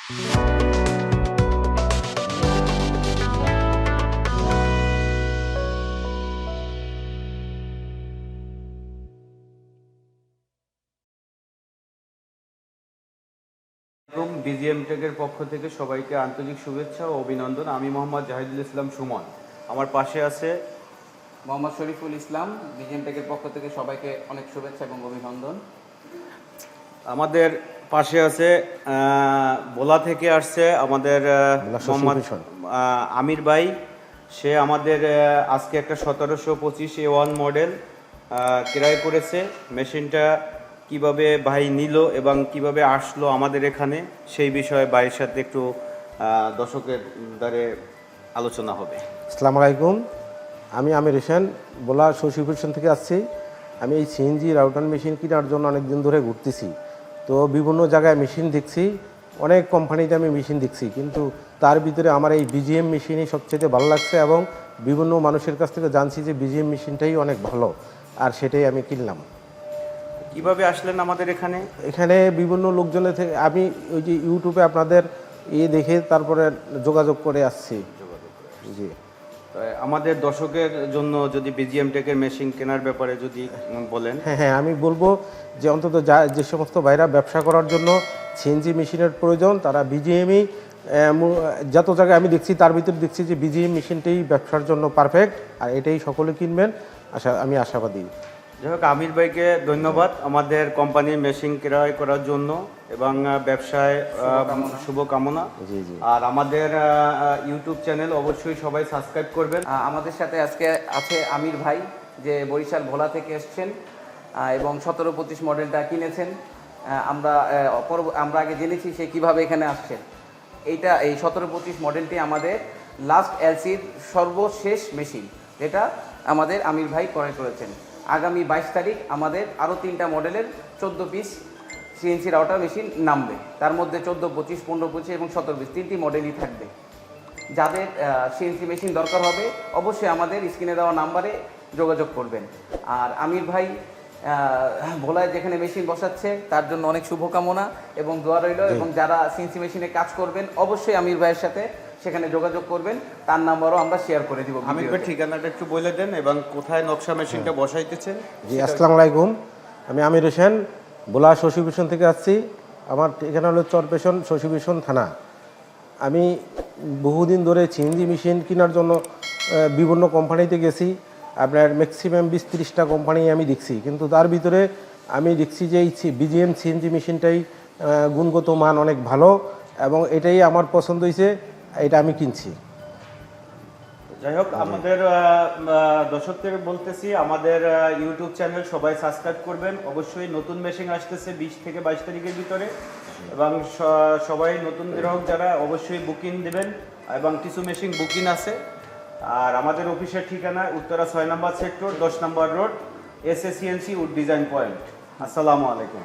BGM টেকের পক্ষ থেকে সবাইকে আন্তরিক শুভেচ্ছা ও অভিনন্দন। আমি মোহাম্মদ জাহিদুল ইসলাম সুমন। আমার পাশে আছে মোহাম্মদ শরীফুল ইসলাম। BGM টেকের পক্ষ থেকে সবাইকে অনেক শুভেচ্ছা এবং অভিনন্দন। আমাদের পাশে আছে ভোলা থেকে আসছে আমাদের মোহাম্মদ আমির ভাই। সে আমাদের আজকে একটা 1725 A1 মডেল ক্রয় করেছে। মেশিনটা কিভাবে ভাই নিল এবং কিভাবে আসলো আমাদের এখানে, সেই বিষয়ে ভাইয়ের সাথে একটু দর্শকের দ্বারে আলোচনা হবে। আসসালামু আলাইকুম, আমি আমির হোসেন, ভোলা শশীভূষণ থেকে আসছি। আমি এই সিএনজি রাউটার মেশিন কেনার জন্য অনেক দিন ধরে ঘুরতেছি। তো বিভিন্ন জায়গায় মেশিন দেখছি, অনেক কোম্পানিতে আমি মেশিন দেখছি, কিন্তু তার ভিতরে আমার এই BGM মেশিনই সবচেয়ে ভালো লাগছে এবং বিভিন্ন মানুষের কাছ থেকে জানছি যে BGM মেশিনটাই অনেক ভালো, আর সেটাই আমি কিনলাম। কিভাবে আসলেন আমাদের এখানে? এখানে বিভিন্ন লোকজনের থেকে আমি ওই যে ইউটিউবে আপনাদের দেখে তারপরে যোগাযোগ করে আসছি। জি, আমাদের দর্শকের জন্য যদি BGM টেকের মেশিন কেনার ব্যাপারে যদি বলেন। হ্যাঁ, আমি বলবো যে অন্তত যে সমস্ত ভাইরা ব্যবসা করার জন্য সিএনজি মেশিনের প্রয়োজন, তারা BGMই যত জায়গায় আমি দেখছি তার ভিতরে দেখছি যে BGM মেশিনটাই ব্যবসার জন্য পারফেক্ট, আর এটাই সকলে কিনবেন আমি আশাবাদী। যাই হোক, আমির ভাইকে ধন্যবাদ আমাদের কোম্পানির মেশিন ক্রয় করার জন্য এবং ব্যবসায় শুভকামনা। আর আমাদের ইউটিউব চ্যানেল অবশ্যই সবাই সাবস্ক্রাইব করবেন। আমাদের সাথে আজকে আছে আমির ভাই, যে বরিশাল ভোলা থেকে এসছেন এবং 1725 মডেলটা কিনেছেন। আমরা আগে জেনেছি সে কিভাবে এখানে আসছেন। এই 1725 মডেলটি আমাদের লাস্ট এলসির সর্বশেষ মেশিন, যেটা আমাদের আমির ভাই ক্রয় করেছেন। আগামী 22 তারিখ আমাদের আরও 3টা মডেলের 14 পিস সিএনসি রাউটার মেশিন নামবে। তার মধ্যে 1425, 1525 এবং 1720 3টি মডেলই থাকবে। যাদের সিএনসি মেশিন দরকার হবে অবশ্যই আমাদের স্ক্রিনে দেওয়া নাম্বারে যোগাযোগ করবেন। আর আমির ভাই ভোলায় যেখানে মেশিন বসাচ্ছে তার জন্য অনেক শুভকামনা এবং দোয়া রইল। এবং যারা সিএনসি মেশিনে কাজ করবেন অবশ্যই আমির ভাইয়ের সাথে সেখানে যোগাযোগ করবেন, তার নাম্বারও আমরা শেয়ার করে দিব। আমির ভাই ঠিকানাটা একটু বলে দেন এবং কোথায় নকশা মেশিনটা বসাইতেছেন। জি, আসসালামু আলাইকুম, আমি আমির হোসেন, ভোলা শশীভূষণ থেকে আসছি। আমার ঠিকানা হলো চরপেশন, শশীভূষণ থানা। আমি বহুদিন ধরে সিএনজি মেশিন কেনার জন্য বিভিন্ন কোম্পানিতে গেছি। আপনার ম্যাক্সিমাম 20-30টা কোম্পানি আমি দেখছি, কিন্তু তার ভিতরে আমি দেখছি যে এই BGM সিএনজি মেশিনটাই গুণগত মান অনেক ভালো এবং এটাই আমার পছন্দ হয়েছে, এটা আমি কিনছি। যাই হোক, আমাদের দর্শকদের বলতেছি আমাদের ইউটিউব চ্যানেল সবাই সাবস্ক্রাইব করবেন। অবশ্যই নতুন মেশিন আসতেছে 20 থেকে 22 তারিখের ভিতরে এবং সবাই নতুন গ্রাহক যারা অবশ্যই বুকিং দেবেন এবং কিছু মেশিন বুকিং আছে। আর আমাদের অফিসের ঠিকানা উত্তরা 6 নম্বর সেক্টর 10 নম্বর road, SACNC wood design point. আসসালামু আলাইকুম।